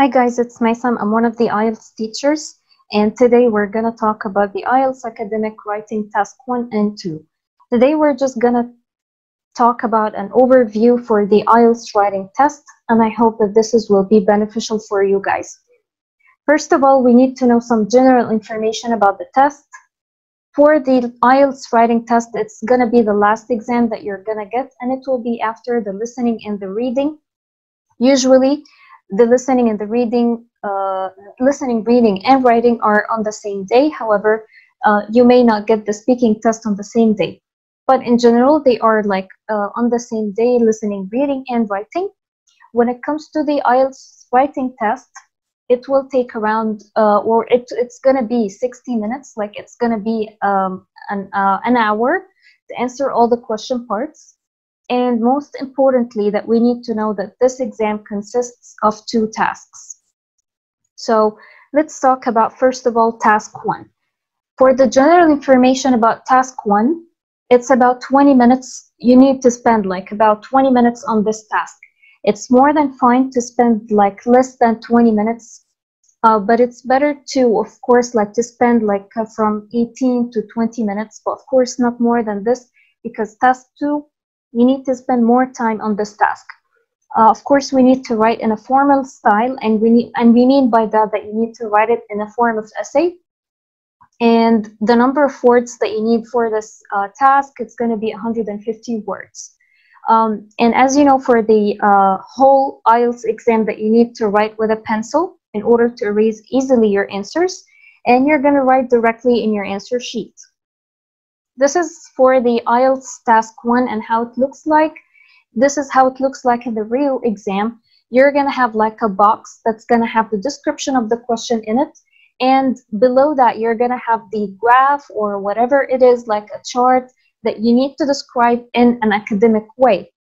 Hi guys, it's Maysam. I'm one of the IELTS teachers, and today we're going to talk about the IELTS Academic Writing Task 1 and 2. Today we're just going to talk about an overview for the IELTS writing test, and I hope that will be beneficial for you guys. First of all, we need to know some general information about the test. For the IELTS writing test, it's going to be the last exam that you're going to get, and it will be after the listening and the reading. Usually, the listening and the reading, reading, and writing are on the same day. However, you may not get the speaking test on the same day. But in general, they are like on the same day, listening, reading, and writing. When it comes to the IELTS writing test, it will take around, it's going to be 60 minutes, like it's going to be an hour to answer all the question parts. And most importantly, that we need to know that this exam consists of 2 tasks. So let's talk about, first of all, task 1. For the general information about task 1, it's about 20 minutes. You need to spend like about 20 minutes on this task. It's more than fine to spend like less than 20 minutes, but it's better to, of course, like to spend like from 18 to 20 minutes, but of course not more than this, because task 2, you need to spend more time on this task. Of course, we need to write in a formal style, and we mean by that you need to write it in a form of essay. And the number of words that you need for this task, it's going to be 150 words. And as you know, for the whole IELTS exam, that you need to write with a pencil in order to erase easily your answers, and you're going to write directly in your answer sheet. This is for the IELTS task 1 and how it looks like. This is how it looks like in the real exam. You're going to have like a box that's going to have the description of the question in it. And below that, you're going to have the graph or whatever it is, like a chart that you need to describe in an academic way.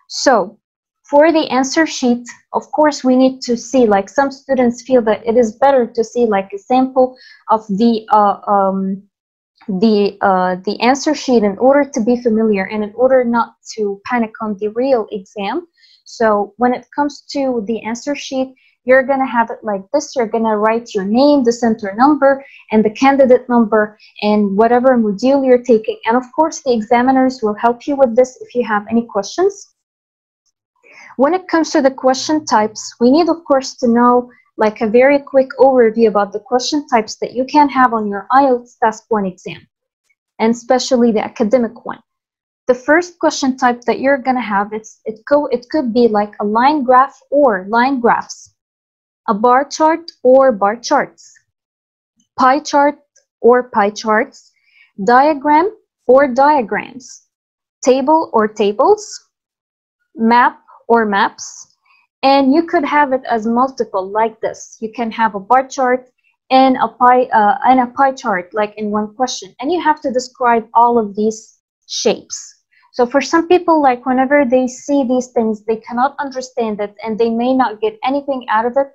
So for the answer sheet, of course, we need to see, like some students feel that it is better to see like a sample of the answer sheet in order to be familiar and in order not to panic on the real exam. So when it comes to the answer sheet, you're going to have it like this. You're going to write your name, the center number, and the candidate number, and whatever module you're taking. And of course, the examiners will help you with this if you have any questions. When it comes to the question types, we need, of course, to know like a very quick overview about the question types that you can have on your IELTS task 1 exam, and especially the academic one. The first question type that you're going to have, it could be like a line graph or line graphs, a bar chart or bar charts, pie chart or pie charts, diagram or diagrams, table or tables, map or maps. And you could have it as multiple, like this. You can have a bar chart and a pie chart, like in one question. And you have to describe all of these shapes. So for some people, like whenever they see these things, they cannot understand it and they may not get anything out of it.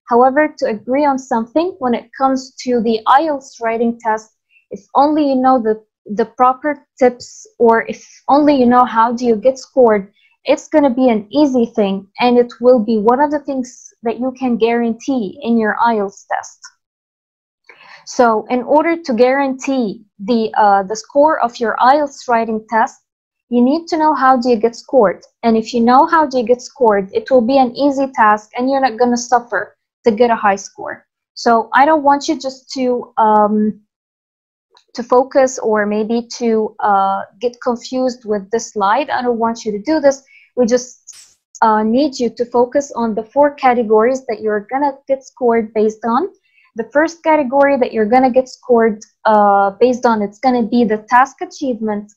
However, to agree on something, when it comes to the IELTS writing test, if only you know the proper tips, or if only you know how do you get scored, it's going to be an easy thing, and it will be one of the things that you can guarantee in your IELTS test. So in order to guarantee the score of your IELTS writing test, you need to know how do you get scored. And if you know how do you get scored, it will be an easy task and you're not going to suffer to get a high score. So I don't want you just to focus or maybe to get confused with this slide. I don't want you to do this. We just need you to focus on the 4 categories that you're going to get scored based on. The first category that you're going to get scored based on, it's going to be the task achievement,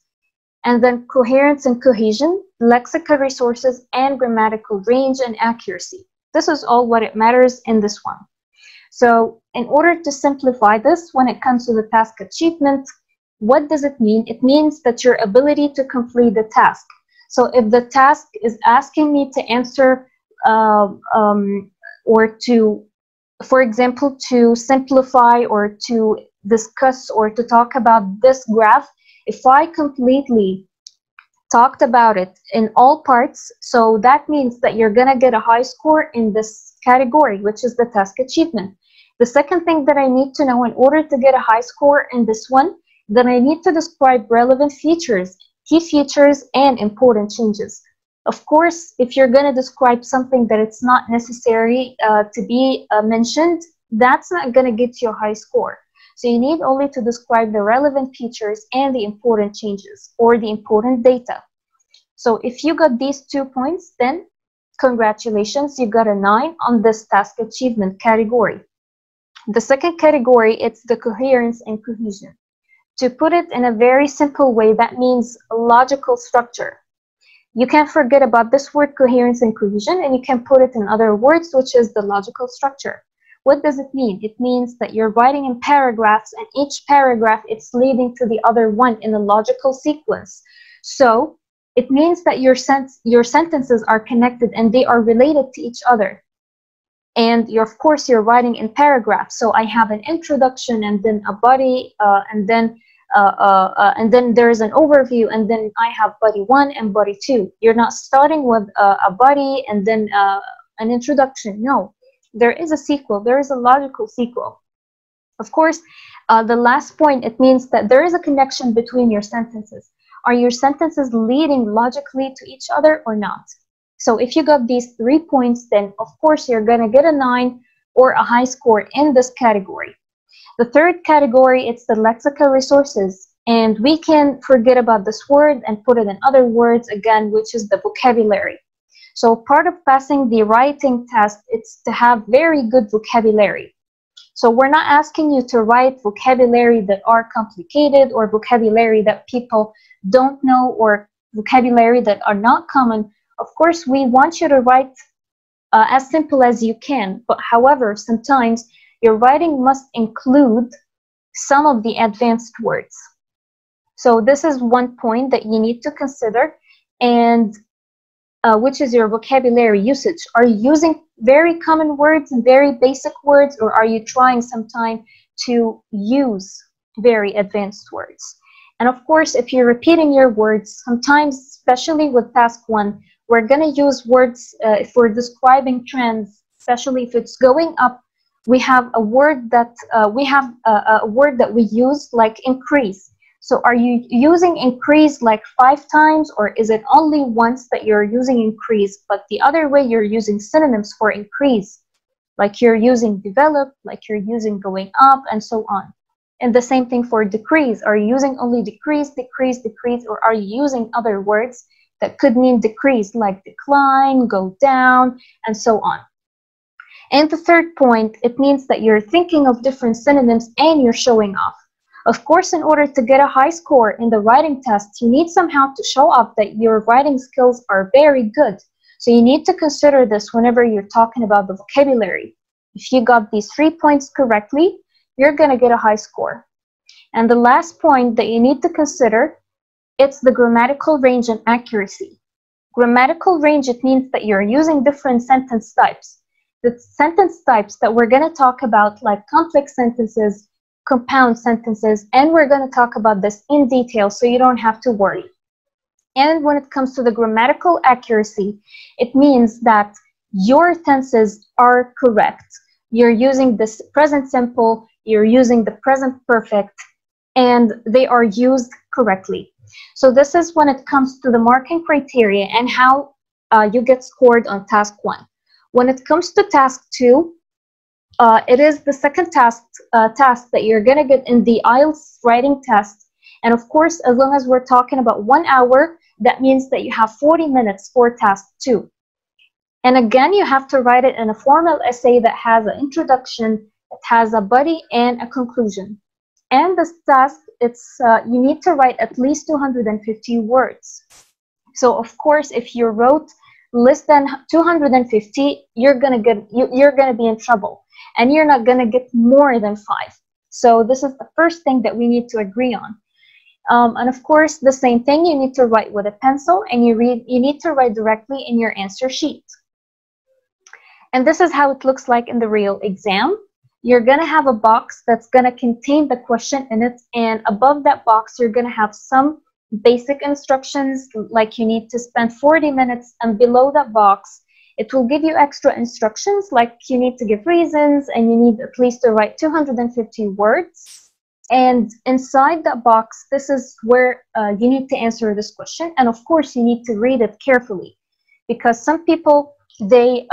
and then coherence and cohesion, lexical resources, and grammatical range and accuracy. This is all what it matters in this one. So in order to simplify this, when it comes to the task achievement, what does it mean? It means that your ability to complete the task. So if the task is asking me to answer or to, for example, to simplify or to discuss or to talk about this graph, if I completely talked about it in all parts, so that means that you're going to get a high score in this category, which is the task achievement. The second thing that I need to know in order to get a high score in this one, then I need to describe relevant features, key features, and important changes. Of course, if you're going to describe something that it's not necessary to be mentioned, that's not going to get you a high score. So you need only to describe the relevant features and the important changes or the important data. So if you got these 2 points, then congratulations, you got a 9 on this task achievement category. The second category, it's the coherence and cohesion. To put it in a very simple way, that means logical structure. You can't forget about this word coherence and cohesion, and you can put it in other words, which is the logical structure. What does it mean? It means that you're writing in paragraphs, and each paragraph it's leading to the other one in a logical sequence. So it means that your sentences are connected and they are related to each other. And of course, you're writing in paragraphs. So I have an introduction, and then a body, and then there is an overview, and then I have body 1 and body 2. You're not starting with a body and then an introduction. No, there is a sequel. There is a logical sequel. Of course, the last point, it means that there is a connection between your sentences. Are your sentences leading logically to each other or not? So if you got these 3 points, then of course you're going to get a 9 or a high score in this category. The third category, it's the lexical resources. And we can forget about this word and put it in other words again, which is the vocabulary. So part of passing the writing test, it's to have very good vocabulary. So we're not asking you to write vocabulary that are complicated or vocabulary that people don't know or vocabulary that are not common. Of course, we want you to write as simple as you can. But however, sometimes your writing must include some of the advanced words. So this is one point that you need to consider, and which is your vocabulary usage. Are you using very common words and very basic words, or are you trying sometime to use very advanced words? And of course, if you're repeating your words, sometimes, especially with task 1, we're going to use words if we're describing trends, especially if it's going up. We have a word that we use like increase. So are you using increase like 5 times, or is it only once that you're using increase, but the other way you're using synonyms for increase, like you're using develop, like you're using going up, and so on. And the same thing for decrease. Are you using only decrease, decrease, decrease, or are you using other words that could mean decrease, like decline, go down, and so on? And the third point, it means that you're thinking of different synonyms and you're showing off. Of course, in order to get a high score in the writing test, you need somehow to show off that your writing skills are very good. So you need to consider this whenever you're talking about the vocabulary. If you got these 3 points correctly, you're going to get a high score. And the last point that you need to consider, it's the grammatical range and accuracy. Grammatical range, it means that you're using different sentence types. The sentence types that we're going to talk about, like complex sentences, compound sentences, and we're going to talk about this in detail so you don't have to worry. And when it comes to the grammatical accuracy, it means that your tenses are correct. You're using this present simple, you're using the present perfect, and they are used correctly. So this is when it comes to the marking criteria and how you get scored on task 1. When it comes to task 2, it is the second task that you're going to get in the IELTS writing test. And of course, as long as we're talking about 1 hour, that means that you have 40 minutes for task 2. And again, you have to write it in a formal essay that has an introduction, it has a body, and a conclusion. And this task, it's you need to write at least 250 words. So of course, if you wrote less than 250, you're gonna be in trouble, and you're not gonna get more than 5. So this is the first thing that we need to agree on. And of course, the same thing, you need to write with a pencil, and you need to write directly in your answer sheet. And this is how it looks like in the real exam. You're going to have a box that's going to contain the question in it, and above that box, you're going to have some basic instructions, like you need to spend 40 minutes, and below that box, It will give you extra instructions, like you need to give reasons and you need at least to write 250 words. And inside that box, this is where you need to answer this question. And of course, you need to read it carefully, because some people, they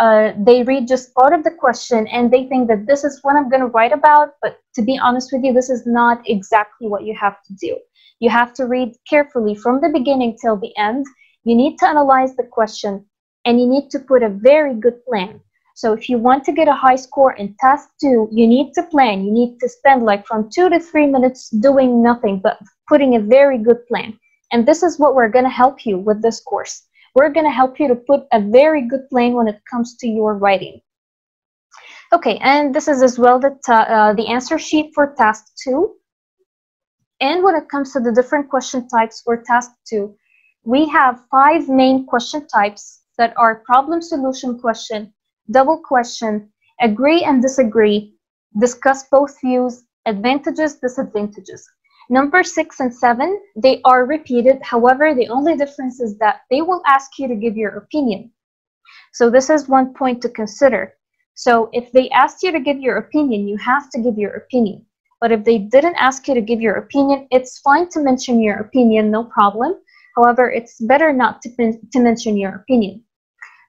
read just part of the question and they think that this is what I'm going to write about. But to be honest with you, this is not exactly what you have to do. You have to read carefully from the beginning till the end. You need to analyze the question, and you need to put a very good plan. So if you want to get a high score in task 2, you need to plan. You need to spend like from 2 to 3 minutes doing nothing, but putting a very good plan. And this is what we're going to help you with this course. We're going to help you to put a very good plan when it comes to your writing. Okay, and this is as well the answer sheet for task 2. And when it comes to the different question types for task 2, we have 5 main question types that are problem solution question, double question, agree and disagree, discuss both views, advantages, disadvantages. Number 6 and 7, they are repeated. However, the only difference is that they will ask you to give your opinion. So this is one point to consider. So if they asked you to give your opinion, you have to give your opinion. But if they didn't ask you to give your opinion, it's fine to mention your opinion, no problem. However, it's better not to mention your opinion.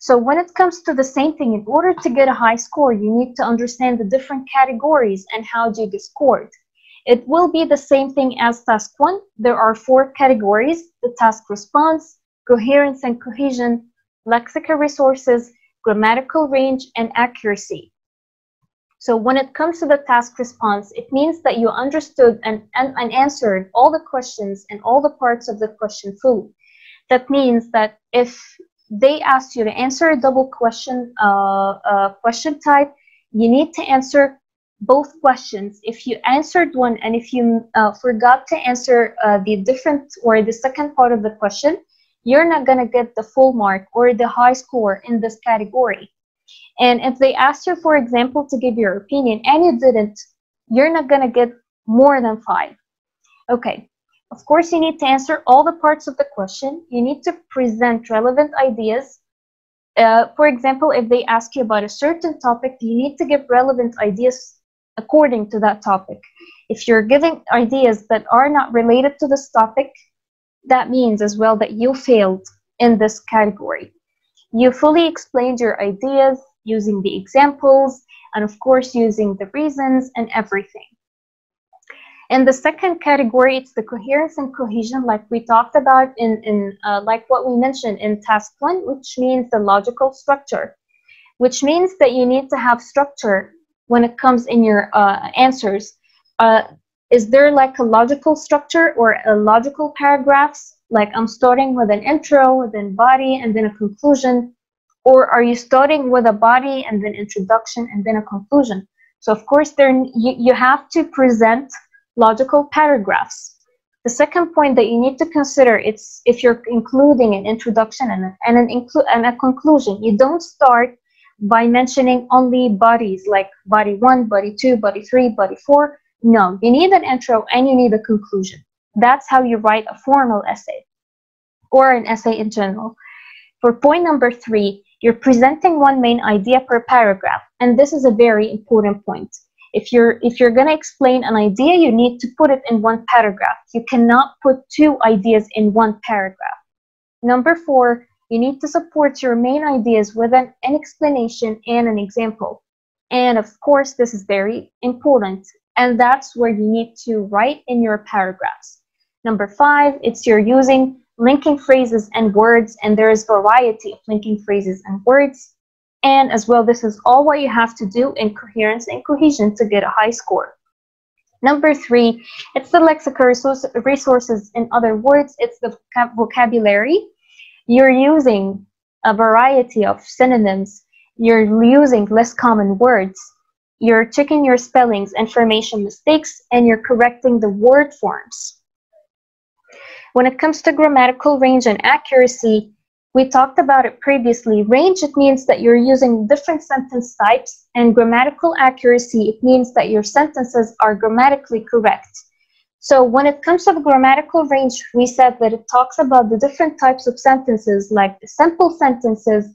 So when it comes to the same thing, in order to get a high score, you need to understand the different categories and how do you get scored. It will be the same thing as task 1. There are 4 categories: the task response, coherence and cohesion, lexical resources, grammatical range, and accuracy. So when it comes to the task response, it means that you understood and answered all the questions and all the parts of the question fully. That means that if they asked you to answer a double question question type, you need to answer both questions. If you answered one and if you forgot to answer the different or the second part of the question, you're not going to get the full mark or the high score in this category. And if they asked you, for example, to give your opinion and you didn't, you're not going to get more than 5. Okay. Of course, you need to answer all the parts of the question. You need to present relevant ideas. For example, if they ask you about a certain topic, you need to give relevant ideas according to that topic. If you're giving ideas that are not related to this topic, that means as well that you failed in this category. You fully explained your ideas using the examples and, of course, using the reasons and everything. And the second category, it's the coherence and cohesion, like we talked about like what we mentioned in task 1, which means the logical structure, which means that you need to have structure when it comes in your answers. Is there like a logical structure or a logical paragraphs? Like I'm starting with an intro, then body, and then a conclusion. Or are you starting with a body and then introduction and then a conclusion? So of course, you have to present logical paragraphs. The second point that you need to consider is if you're including an introduction and a conclusion, you don't start by mentioning only bodies like body 1, body 2, body 3, body 4. No, you need an intro and you need a conclusion. That's how you write a formal essay or an essay in general. For point number 3, you're presenting one main idea per paragraph, and this is a very important point. If you're going to explain an idea, you need to put it in one paragraph. You cannot put 2 ideas in one paragraph. Number 4, you need to support your main ideas with an explanation and an example. And of course, this is very important, and that's where you need to write in your paragraphs. Number 5, it's you're using linking phrases and words, and there is variety of linking phrases and words. And as well, this is all what you have to do in coherence and cohesion to get a high score. Number 3, it's the lexical resources. In other words, it's the vocabulary. You're using a variety of synonyms. You're using less common words. You're checking your spellings, information mistakes, and you're correcting the word forms. When it comes to grammatical range and accuracy, we talked about it previously. Range, it means that you're using different sentence types, and grammatical accuracy, it means that your sentences are grammatically correct. So when it comes to the grammatical range, we said that it talks about the different types of sentences, like the simple sentences,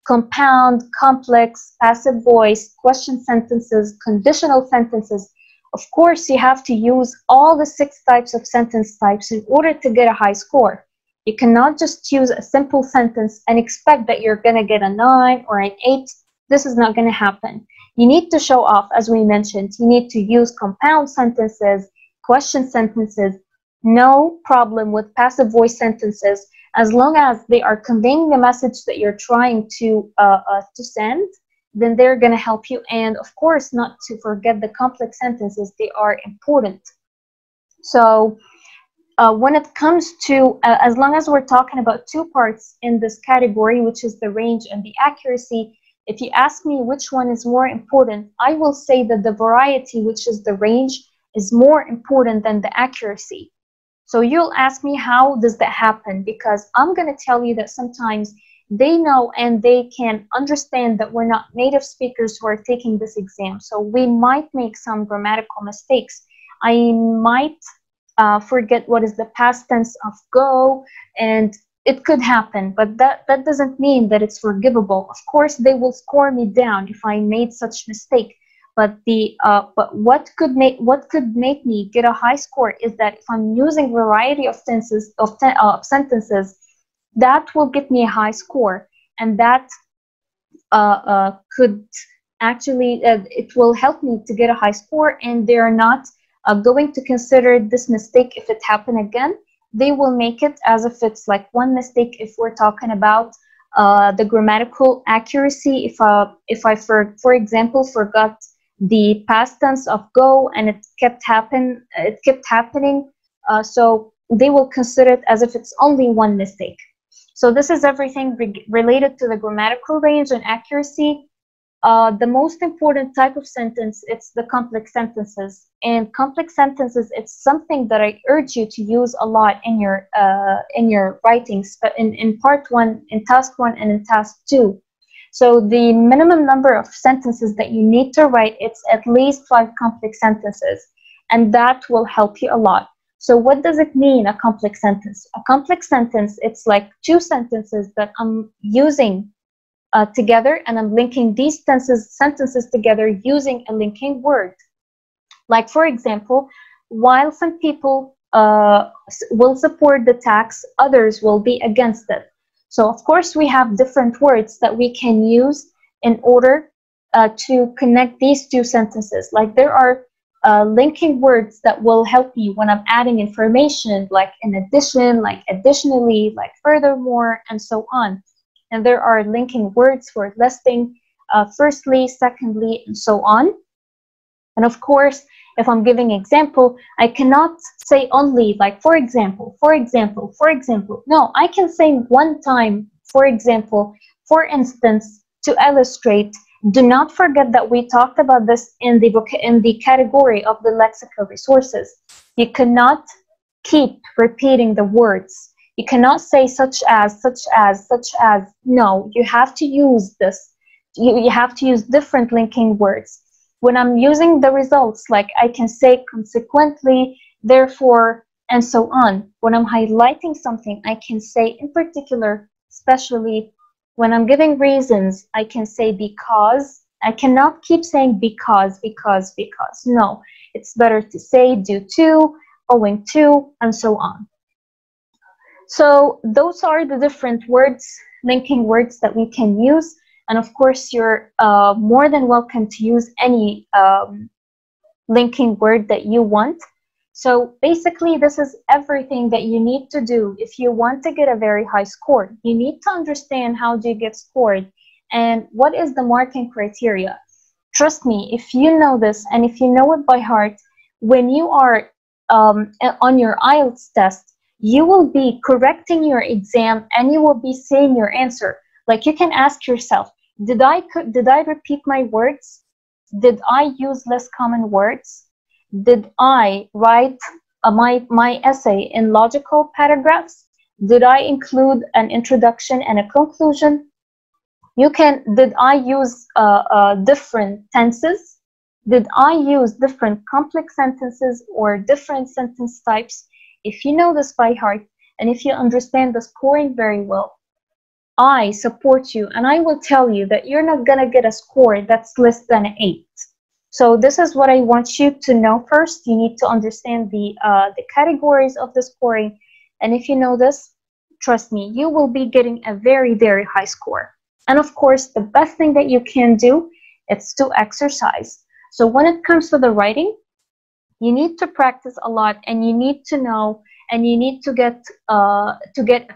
compound, complex, passive voice, question sentences, conditional sentences. Of course, you have to use all the 6 types of sentence types in order to get a high score. You cannot just use a simple sentence and expect that you're going to get a 9 or an 8. This is not going to happen. You need to show off, as we mentioned. You need to use compound sentences, question sentences. No problem with passive voice sentences, as long as they are conveying the message that you're trying to send, then they're going to help you. And of course, not to forget the complex sentences, they are important. So when it comes to, as long as we're talking about 2 parts in this category, which is the range and the accuracy, if you ask me which one is more important, I will say that the variety, which is the range, is more important than the accuracy. So you'll ask me, how does that happen? Because I'm going to tell you that sometimes they know and they can understand that we're not native speakers who are taking this exam. So we might make some grammatical mistakes. I might forget what is the past tense of go, and it could happen, but that doesn't mean that it's forgivable. Of course, they will score me down if I made such mistake. But what could make me get a high score is that if I'm using variety of sentences, that will get me a high score, and that could actually it will help me to get a high score, and they're not going to consider this mistake if it happened again. They will make it as if it's like one mistake if we're talking about the grammatical accuracy. If I for example forgot the past tense of go and it kept happening, so they will consider it as if it's only one mistake. So this is everything related to the grammatical range and accuracy. The most important type of sentence, it's the complex sentences. And complex sentences, it's something that I urge you to use a lot in your writings, but in part 1, in task 1, and in task 2. So the minimum number of sentences that you need to write, it's at least 5 complex sentences, and that will help you a lot. So what does it mean, a complex sentence? A complex sentence, it's like 2 sentences that I'm using together, and I'm linking these sentences together using a linking word. Like, for example, while some people will support the tax, others will be against it. So, of course, we have different words that we can use in order to connect these 2 sentences. Like, there are linking words that will help you when I'm adding information, like in addition, like additionally, like furthermore, and so on. And there are linking words for listing, firstly, secondly, and so on. And of course, if I'm giving example, I cannot say only like, for example, for example, for example. No, I can say one time, for example, for instance, to illustrate. Do not forget that we talked about this in the category of the lexical resources. You cannot keep repeating the words. You cannot say such as, such as, such as. No, you have to use this. You have to use different linking words. When I'm using the results, like I can say consequently, therefore, and so on. When I'm highlighting something, I can say in particular, especially. When I'm giving reasons, I can say because. I cannot keep saying because. No, it's better to say due to, owing to, and so on. So those are the different words, linking words that we can use. And of course, you're more than welcome to use any linking word that you want. So basically, this is everything that you need to do if you want to get a very high score. You need to understand how do you get scored and what is the marking criteria. Trust me, if you know this and if you know it by heart, when you are on your IELTS test, you will be correcting your exam and you will be saying your answer. Like, you can ask yourself, did I repeat my words? Did I use less common words? Did I write my essay in logical paragraphs? Did I include an introduction and a conclusion? Did I use different tenses? Did I use different complex sentences or different sentence types? If you know this by heart and if you understand the scoring very well, I support you, and I will tell you that you're not gonna get a score that's less than an 8. So this is what I want you to know first. You need to understand the categories of the scoring, and if you know this, trust me, you will be getting a very, very high score. And of course, the best thing that you can do is to exercise. So when it comes to the writing, you need to practice a lot, and you need to know, and you need to get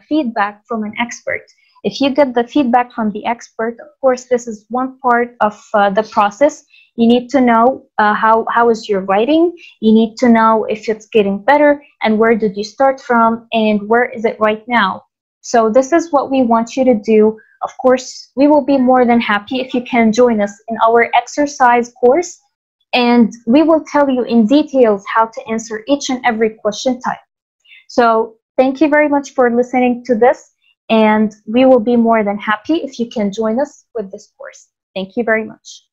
feedback from an expert. If you get the feedback from the expert, of course, this is one part of the process. You need to know how is your writing. You need to know if it's getting better, and where did you start from, and where is it right now. So this is what we want you to do. Of course, we will be more than happy if you can join us in our exercise course, and we will tell you in details how to answer each and every question type. So thank you very much for listening to this, and we will be more than happy if you can join us with this course. Thank you very much.